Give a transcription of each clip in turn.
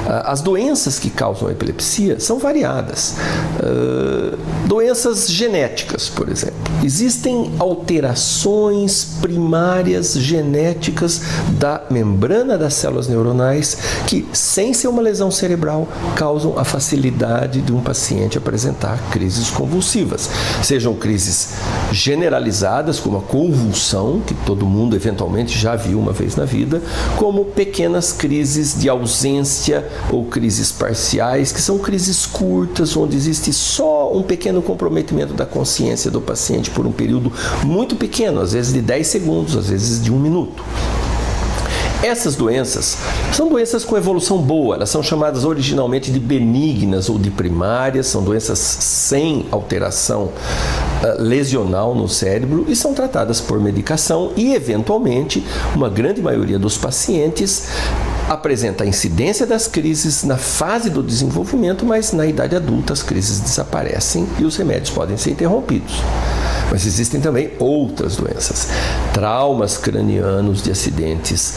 As doenças que causam a epilepsia são variadas. Doenças genéticas, por exemplo. Existem alterações primárias genéticas da membrana das células neuronais que, sem ser uma lesão cerebral, causam a facilidade de um paciente apresentar crises convulsivas. Sejam crises generalizadas, como a convulsão, que todo mundo eventualmente já viu uma vez na vida, como pequenas crises de ausência ou crises parciais, que são crises curtas, onde existe só um pequeno comprometimento da consciência do paciente por um período muito pequeno, às vezes de 10 segundos, às vezes de 1 minuto. Essas doenças são doenças com evolução boa, elas são chamadas originalmente de benignas ou de primárias, são doenças sem alteração lesional no cérebro e são tratadas por medicação e, eventualmente, uma grande maioria dos pacientes apresenta a incidência das crises na fase do desenvolvimento, mas na idade adulta as crises desaparecem e os remédios podem ser interrompidos. Mas existem também outras doenças, traumas cranianos de acidentes,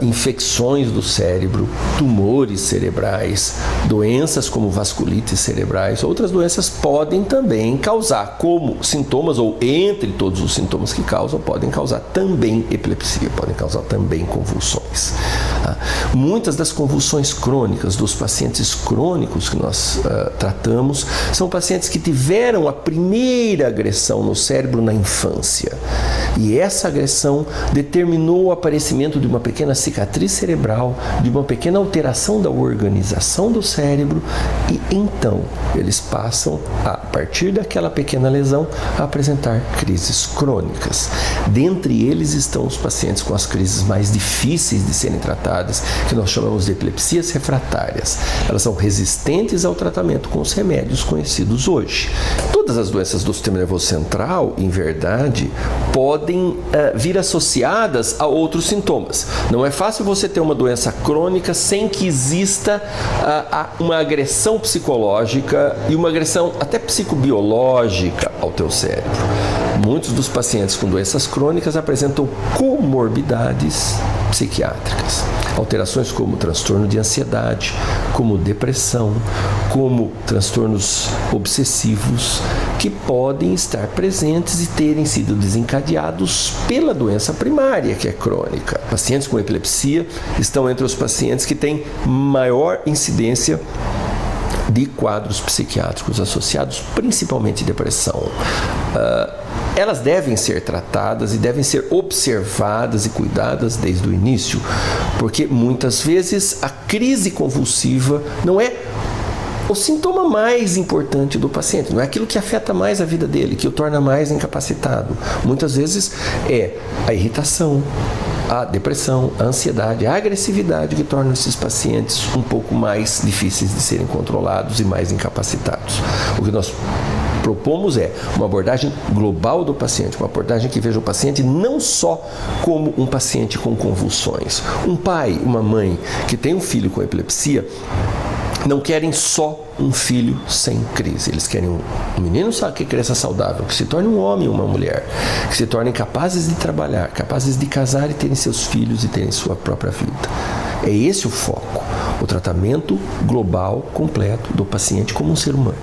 infecções do cérebro, tumores cerebrais, doenças como vasculites cerebrais. Outras doenças podem também causar, como sintomas ou entre todos os sintomas que causam, podem causar também epilepsia, podem causar também convulsões. Muitas das convulsões crônicas dos pacientes crônicos que nós tratamos são pacientes que tiveram a primeira agressão no cérebro na infância. E essa agressão determinou o aparecimento de uma pequena cicatriz cerebral, de uma pequena alteração da organização do cérebro, e então eles passam, a partir daquela pequena lesão, a apresentar crises crônicas. Dentre eles estão os pacientes com as crises mais difíceis de serem tratadas, que nós chamamos de epilepsias refratárias. Elas são resistentes ao tratamento com os remédios conhecidos hoje. Todas as doenças do sistema nervoso central, em verdade, podem vir associadas a outros sintomas. Não é fácil você ter uma doença crônica sem que exista uma agressão psicológica e uma agressão até psicobiológica ao teu cérebro. Muitos dos pacientes com doenças crônicas apresentam comorbidades psiquiátricas. Alterações como transtorno de ansiedade, como depressão, como transtornos obsessivos, que podem estar presentes e terem sido desencadeados pela doença primária, que é crônica. Pacientes com epilepsia estão entre os pacientes que têm maior incidência de quadros psiquiátricos associados principalmente à depressão. Elas devem ser tratadas e devem ser observadas e cuidadas desde o início, porque muitas vezes a crise convulsiva não é o sintoma mais importante do paciente, não é aquilo que afeta mais a vida dele, que o torna mais incapacitado. Muitas vezes é a irritação, a depressão, a ansiedade, a agressividade que tornam esses pacientes um pouco mais difíceis de serem controlados e mais incapacitados. O que nós propomos é uma abordagem global do paciente, uma abordagem que veja o paciente não só como um paciente com convulsões. Um pai, uma mãe que tem um filho com epilepsia não querem só um filho sem crise. Eles querem um menino que cresça saudável, que se torne um homem ou uma mulher, que se tornem capazes de trabalhar, capazes de casar e terem seus filhos e terem sua própria vida. É esse o foco, o tratamento global, completo do paciente como um ser humano.